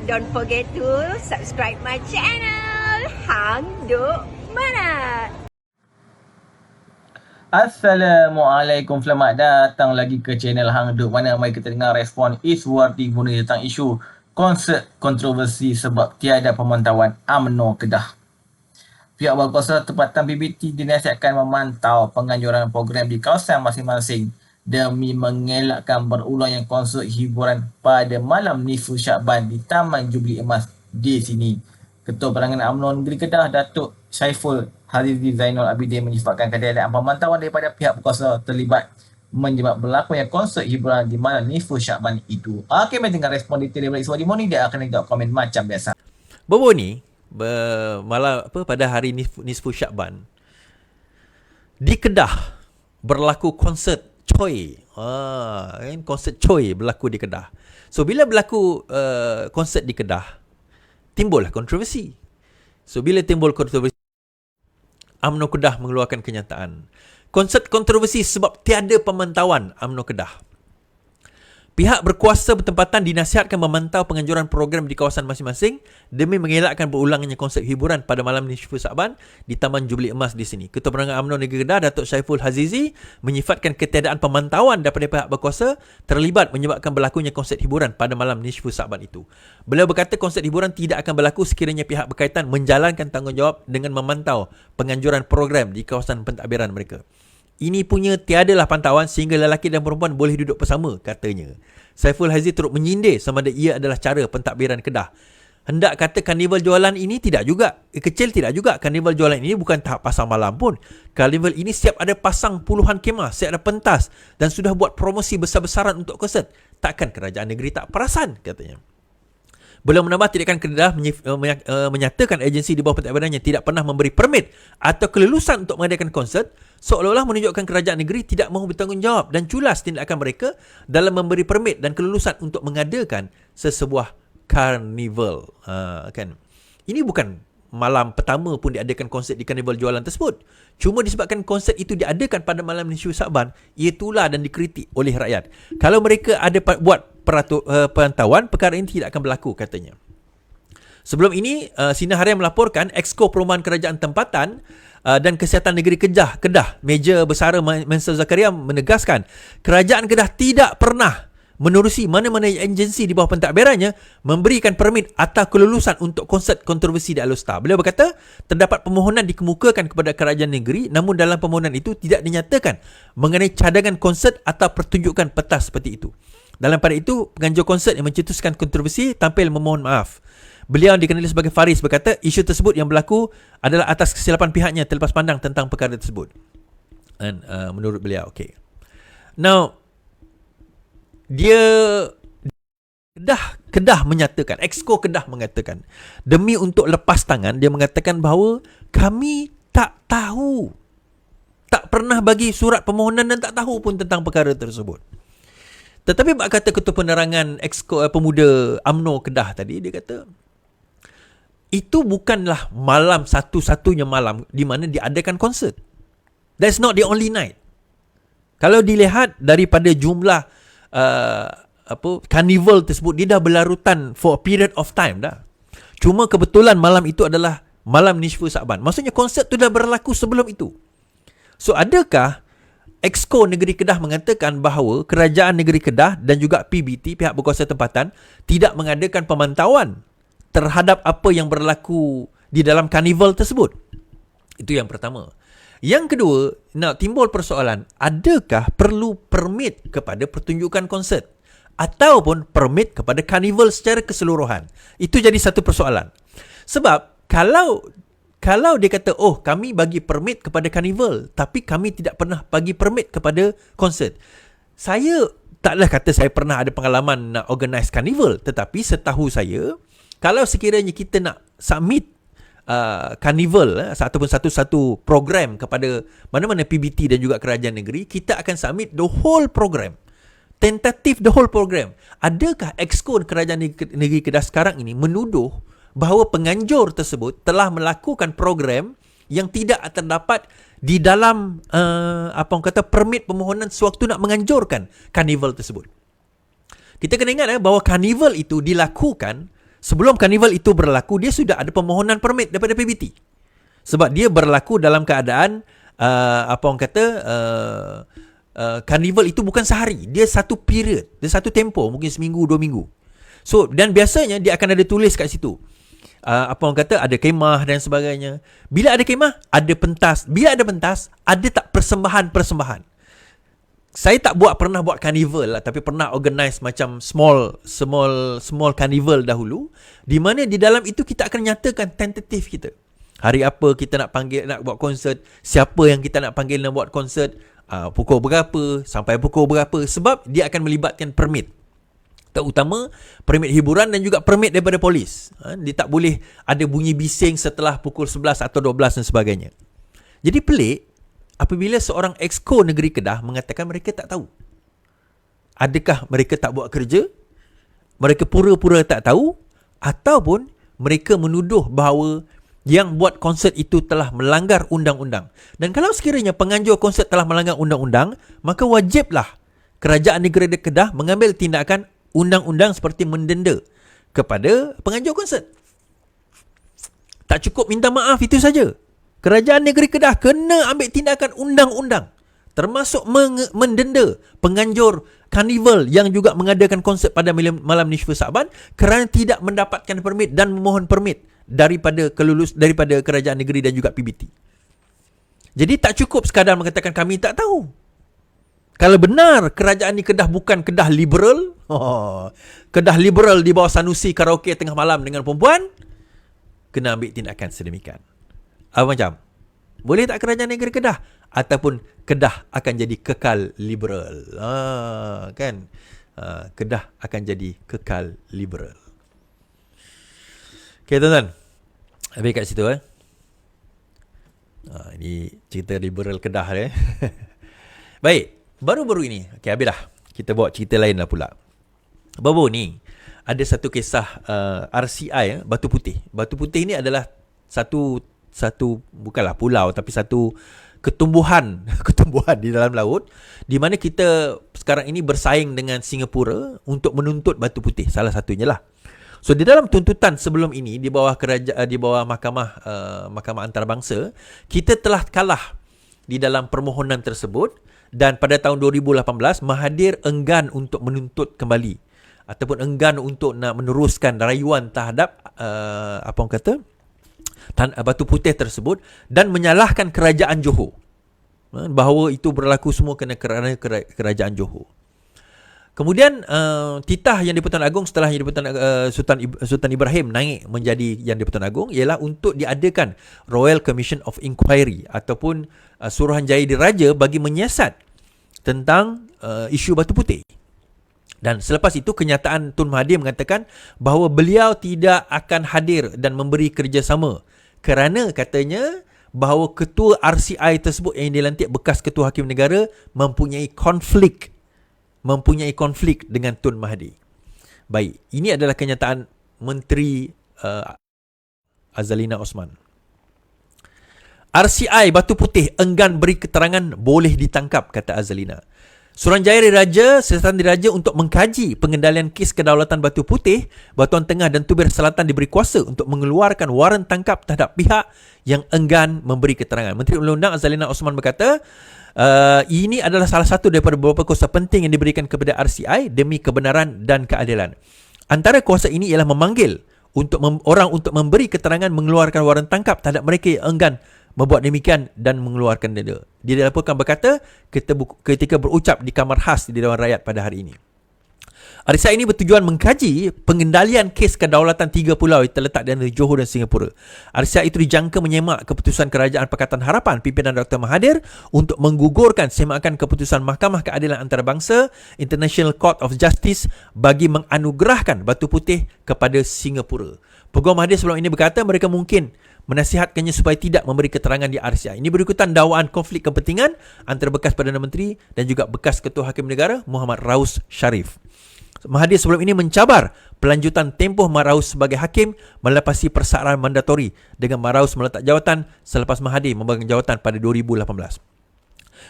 don't forget to subscribe my channel. Hang Duk Mana. Assalamualaikum, selamat datang lagi ke channel Hang Duk Mana. Mari kita dengar respon Iswardi Guna tentang isu konsert kontroversi sebab tiada pemantauan UMNO Kedah. Pihak berkuasa tempatan PBT dinasihatkan memantau penganjuran program di kawasan masing-masing demi mengelakkan berulangnya konsert hiburan pada malam nisfu Syakban di Taman Jubli Emas di sini. Ketua Perangan UMNO Negeri Kedah, Datuk Syaiful Hazizi Zainul Abidin menyifatkan ketiadaan pemantauan daripada pihak berkuasa terlibat menyebab berlakunya konsert hiburan di malam nisfu Syakban itu. Okey, mari dengar respon detail daripada Iswadi Moni. Dia akan tengok komen macam biasa. Bobo ni pada hari nisfu Syakban di Kedah berlaku konsert Choi. Konsert Choi berlaku di Kedah. So bila berlaku konsert di Kedah, timbullah kontroversi. So bila timbul kontroversi, UMNO Kedah mengeluarkan kenyataan. Konsert kontroversi sebab tiada pemantauan UMNO Kedah. Pihak berkuasa bertempatan dinasihatkan memantau penganjuran program di kawasan masing-masing demi mengelakkan berulangnya konsert hiburan pada malam nisfu Syakban di Taman Jubli Emas di sini. Ketua Perangan UMNO Negeri Kedah, Datuk Syaiful Hazizi menyifatkan ketiadaan pemantauan daripada pihak berkuasa terlibat menyebabkan berlakunya konsert hiburan pada malam nisfu Syakban itu. Beliau berkata konsert hiburan tidak akan berlaku sekiranya pihak berkaitan menjalankan tanggungjawab dengan memantau penganjuran program di kawasan pentadbiran mereka. Ini punya tiadalah pantauan sehingga lelaki dan perempuan boleh duduk bersama, katanya. Saiful Haziz turut menyindir sama ada ia adalah cara pentadbiran Kedah. Hendak kata karnival jualan ini tidak juga. Kecil tidak juga. Karnival jualan ini bukan tahap pasang malam pun. Karnival ini siap ada pasang puluhan kemah, siap ada pentas dan sudah buat promosi besar-besaran untuk konsert. Takkan kerajaan negeri tak perasan, katanya. Beliau menambah tindakan Kedah menyatakan agensi di bawah pentadbirannya tidak pernah memberi permit atau kelulusan untuk mengadakan konsert, seolah-olah menunjukkan kerajaan negeri tidak mahu bertanggungjawab dan culas tindakan mereka dalam memberi permit dan kelulusan untuk mengadakan sesebuah karnival. Kan? Ini bukan malam pertama pun diadakan konsert di karnival jualan tersebut. Cuma disebabkan konsert itu diadakan pada malam nisfu Syakban, ia tular dan dikritik oleh rakyat. Kalau mereka ada buat pantauan, perkara ini tidak akan berlaku, katanya. Sebelum ini, Sinar Harian melaporkan Exco Perumahan Kerajaan Tempatan dan Kesihatan Negeri Kedah, Meja Bersara Mansur Zakaria menegaskan kerajaan Kedah tidak pernah menerusi mana-mana agensi di bawah pentadbirannya memberikan permit atau kelulusan untuk konsert kontroversi di Alostar. Beliau berkata, terdapat permohonan dikemukakan kepada kerajaan negeri, namun dalam permohonan itu tidak dinyatakan mengenai cadangan konsert atau pertunjukan pentas seperti itu. Dalam pada itu, penganjur konsert yang mencetuskan kontroversi tampil memohon maaf. Beliau yang dikenali sebagai Faris berkata, isu tersebut yang berlaku adalah atas kesilapan pihaknya terlepas pandang tentang perkara tersebut. Dan menurut beliau, okay. Now, Kedah menyatakan, Exco Kedah mengatakan, demi untuk lepas tangan, dia mengatakan bahawa kami tak tahu, tak pernah bagi surat permohonan dan tak tahu pun tentang perkara tersebut. Tetapi kata Ketua Penerangan Exco Pemuda UMNO Kedah tadi, dia kata itu bukanlah malam satu-satunya malam di mana diadakan konsert. That's not the only night. Kalau dilihat daripada jumlah karnival tersebut, dia dah berlarutan for a period of time dah. Cuma kebetulan malam itu adalah malam nisfu Syakban. Maksudnya konsert tu dah berlaku sebelum itu. So adakah Exco Negeri Kedah mengatakan bahawa kerajaan negeri Kedah dan juga PBT, pihak berkuasa tempatan, tidak mengadakan pemantauan terhadap apa yang berlaku di dalam karnival tersebut? Itu yang pertama. Yang kedua, timbul persoalan, adakah perlu permit kepada pertunjukan konsert ataupun permit kepada karnival secara keseluruhan? Itu jadi satu persoalan. Sebab kalau dia kata, oh kami bagi permit kepada karnival tapi kami tidak pernah bagi permit kepada konsert. Saya taklah kata saya pernah ada pengalaman nak organize karnival, tetapi setahu saya, kalau sekiranya kita nak submit karnival ataupun satu-satu program kepada mana-mana PBT dan juga kerajaan negeri, kita akan submit the whole program, tentatif the whole program. Adakah Exco kerajaan negeri Kedah sekarang ini menuduh bahawa penganjur tersebut telah melakukan program yang tidak terdapat di dalam permit permohonan sewaktu nak menganjurkan karnival tersebut? Kita kena ingat bahawa karnival itu dilakukan Sebelum karnival itu berlaku, dia sudah ada permohonan permit daripada PBT. Sebab dia berlaku dalam keadaan karnival itu bukan sehari, dia satu period, dia satu tempoh, mungkin seminggu, 2 minggu. So, dan biasanya dia akan ada tulis kat situ. Ada kemah dan sebagainya. Bila ada kemah, ada pentas. Bila ada pentas, ada tak persembahan-persembahan. Saya tak pernah buat carnival lah, tapi pernah organize macam small carnival dahulu, di mana di dalam itu kita akan nyatakan tentatif kita. Hari apa kita nak buat konsert, siapa yang kita nak panggil nak buat konsert, pukul berapa, sampai pukul berapa, sebab dia akan melibatkan permit. Terutama permit hiburan dan juga permit daripada polis. Dia tak boleh ada bunyi bising setelah pukul 11 atau 12 dan sebagainya. Jadi pelik apabila seorang exco negeri Kedah mengatakan mereka tak tahu. Adakah mereka tak buat kerja? Mereka pura-pura tak tahu? Ataupun mereka menuduh bahawa yang buat konsert itu telah melanggar undang-undang. Dan kalau sekiranya penganjur konsert telah melanggar undang-undang, maka wajiblah kerajaan negeri Kedah mengambil tindakan undang-undang seperti mendenda kepada penganjur konsert. Tak cukup minta maaf itu saja. Kerajaan negeri Kedah kena ambil tindakan undang-undang, termasuk mendenda penganjur karnival yang juga mengadakan konsert pada malam nisfu Sa'ban kerana tidak mendapatkan permit dan memohon permit daripada kerajaan negeri dan juga PBT. Jadi tak cukup sekadar mengatakan kami tak tahu. Kalau benar kerajaan ni Kedah bukan Kedah liberal, Kedah liberal di bawah Sanusi karaoke tengah malam dengan perempuan, kena ambil tindakan sedemikian. Apa macam? Boleh tak kerajaan negeri Kedah? Ataupun Kedah akan jadi kekal liberal. Kan? Kedah akan jadi kekal liberal. Okay, tuan-tuan. Habis kat situ. Ini cerita liberal Kedah. Baik. Baru-baru ini. Okay, habis dah. Kita bawa cerita lain lah pula. Baru ni ada satu kisah RCI, Batu Putih. Batu Putih ni adalah satu bukanlah pulau, tapi satu ketumbuhan di dalam laut, di mana kita sekarang ini bersaing dengan Singapura untuk menuntut batu putih, salah satunya lah. So di dalam tuntutan sebelum ini di bawah mahkamah antarabangsa, kita telah kalah di dalam permohonan tersebut, dan pada tahun 2018 Mahathir enggan untuk menuntut kembali ataupun enggan untuk nak meneruskan rayuan terhadap batu putih tersebut dan menyalahkan kerajaan Johor bahawa itu berlaku semua kerana kerajaan Johor. Kemudian titah Yang di-Pertuan Agong setelah Yang di-Pertuan Sultan Ibrahim naik menjadi Yang di-Pertuan Agong ialah untuk diadakan Royal Commission of Inquiry ataupun Suruhanjaya Diraja bagi menyiasat tentang isu batu putih. Dan selepas itu kenyataan Tun Mahathir mengatakan bahawa beliau tidak akan hadir dan memberi kerjasama kerana katanya bahawa ketua RCI tersebut yang dilantik bekas ketua Hakim Negara mempunyai konflik dengan Tun Mahathir. Baik, ini adalah kenyataan Menteri Azalina Osman. RCI Batu Putih enggan beri keterangan boleh ditangkap, kata Azalina. Suruhanjaya Diraja Sultan Diraja untuk mengkaji pengendalian kes kedaulatan Batu Putih, Batuan Tengah dan Tubir Selatan diberi kuasa untuk mengeluarkan waran tangkap terhadap pihak yang enggan memberi keterangan. Menteri Undang-Undang Azalina Osman berkata, ini adalah salah satu daripada beberapa kuasa penting yang diberikan kepada RCI demi kebenaran dan keadilan. Antara kuasa ini ialah memanggil orang untuk memberi keterangan mengeluarkan waran tangkap terhadap mereka yang enggan membuat demikian dan mengeluarkan denda. Dia dilaporkan berkata ketika berucap di Kamar Khas di Dewan Rakyat pada hari ini. RCI ini bertujuan mengkaji pengendalian kes kedaulatan 3 pulau yang terletak di antara Johor dan Singapura. RCI itu dijangka menyemak keputusan Kerajaan Pakatan Harapan pimpinan Dr. Mahathir untuk menggugurkan semakan keputusan Mahkamah Keadilan Antarabangsa International Court of Justice bagi menganugerahkan Batu Putih kepada Singapura. Peguam Mahathir sebelum ini berkata mereka mungkin menasihatkannya supaya tidak memberi keterangan di RCI. Ini berikutan dakwaan konflik kepentingan antara bekas Perdana Menteri dan juga bekas Ketua Hakim Negara Muhammad Raus Sharif. Mahathir sebelum ini mencabar pelanjutan tempoh Raus sebagai hakim melepasi persaraan mandatori dengan Raus meletak jawatan selepas Mahathir memegang jawatan pada 2018.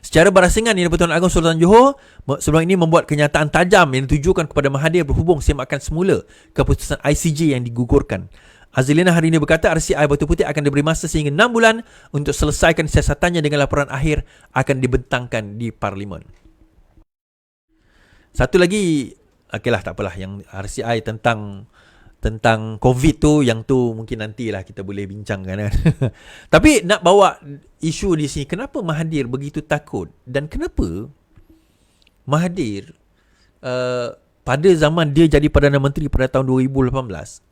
Secara berasingan, Yang di-Pertuan Agong Sultan Johor sebelum ini membuat kenyataan tajam yang ditujukan kepada Mahathir berhubung semakan semula keputusan ICJ yang digugurkan. Azlina hari ini berkata RCI Batu Putih akan diberi masa sehingga 6 bulan untuk selesaikan siasatannya dengan laporan akhir akan dibentangkan di Parlimen. Satu lagi, okeylah tak apalah, yang RCI tentang COVID tu, yang tu mungkin nantilah kita boleh bincangkan kan. Tapi nak bawa isu di sini, kenapa Mahathir begitu takut dan kenapa Mahathir pada zaman dia jadi Perdana Menteri pada tahun 2018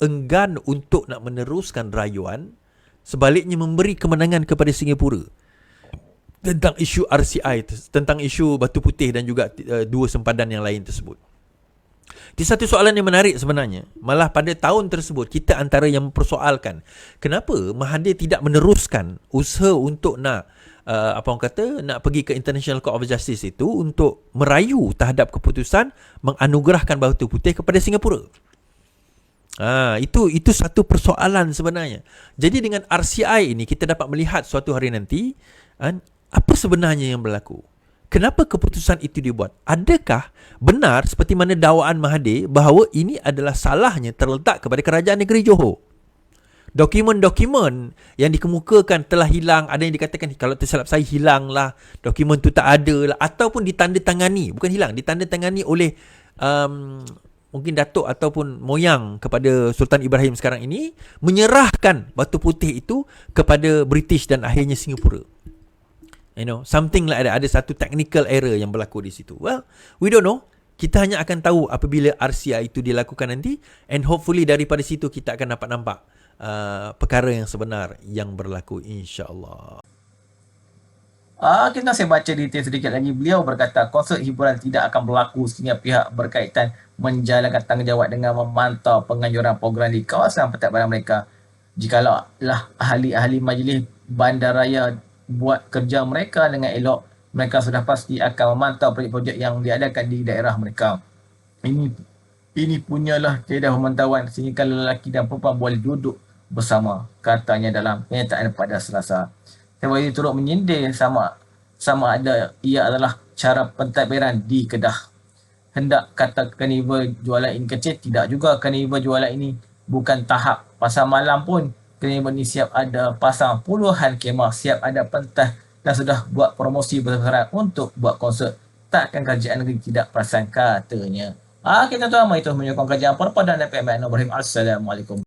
enggan untuk nak meneruskan rayuan, sebaliknya memberi kemenangan kepada Singapura tentang isu RCI, tentang isu Batu Putih dan juga dua sempadan yang lain tersebut. Di satu soalan yang menarik sebenarnya, malah pada tahun tersebut kita antara yang mempersoalkan kenapa Mahathir tidak meneruskan usaha untuk nak nak pergi ke International Court of Justice itu untuk merayu terhadap keputusan menganugerahkan Batu Putih kepada Singapura. Itu satu persoalan sebenarnya. Jadi dengan RCI ini kita dapat melihat suatu hari nanti apa sebenarnya yang berlaku. Kenapa keputusan itu dibuat? Adakah benar seperti mana dakwaan Mahathir bahawa ini adalah salahnya terletak kepada kerajaan negeri Johor? Dokumen-dokumen yang dikemukakan telah hilang, ada yang dikatakan kalau tersilap saya hilanglah, dokumen tu tak ada lah, ataupun ditandatangani, bukan hilang, ditandatangani oleh mungkin datuk ataupun moyang kepada Sultan Ibrahim sekarang ini, menyerahkan Batu Putih itu kepada British dan akhirnya Singapura. Something like that. Ada satu technical error yang berlaku di situ. Well, we don't know. Kita hanya akan tahu apabila RCI itu dilakukan nanti, and hopefully daripada situ kita akan dapat nampak perkara yang sebenar yang berlaku, insya-Allah. Kita saya baca detail sedikit lagi. Beliau berkata konsert hiburan tidak akan berlaku sehingga pihak berkaitan menjalankan tanggungjawab dengan memantau penganjuran program di kawasan pentadbiran mereka. Jikalau lah ahli-ahli majlis bandaraya buat kerja mereka dengan elok, mereka sudah pasti akan memantau projek-projek yang diadakan di daerah mereka. Ini punyalah kaedah pemantauan sehingga lelaki dan perempuan boleh duduk bersama, katanya dalam kenyataan pada Selasa. Tewali turut menyindir sama ada ia adalah cara pentadbiran di Kedah. Hendak kata karnival jualan ini kecil, tidak juga. Karnival jualan ini bukan tahap pasar malam pun. Karnival ini siap ada pasang puluhan kemah, siap ada pentas dan sudah buat promosi besar-besaran untuk buat konsert. Takkan kerajaan negeri tidak perasan, katanya. Kita tuan itu menyokong kerajaan Perpaduan dan PMN Ibrahim. Assalamualaikum.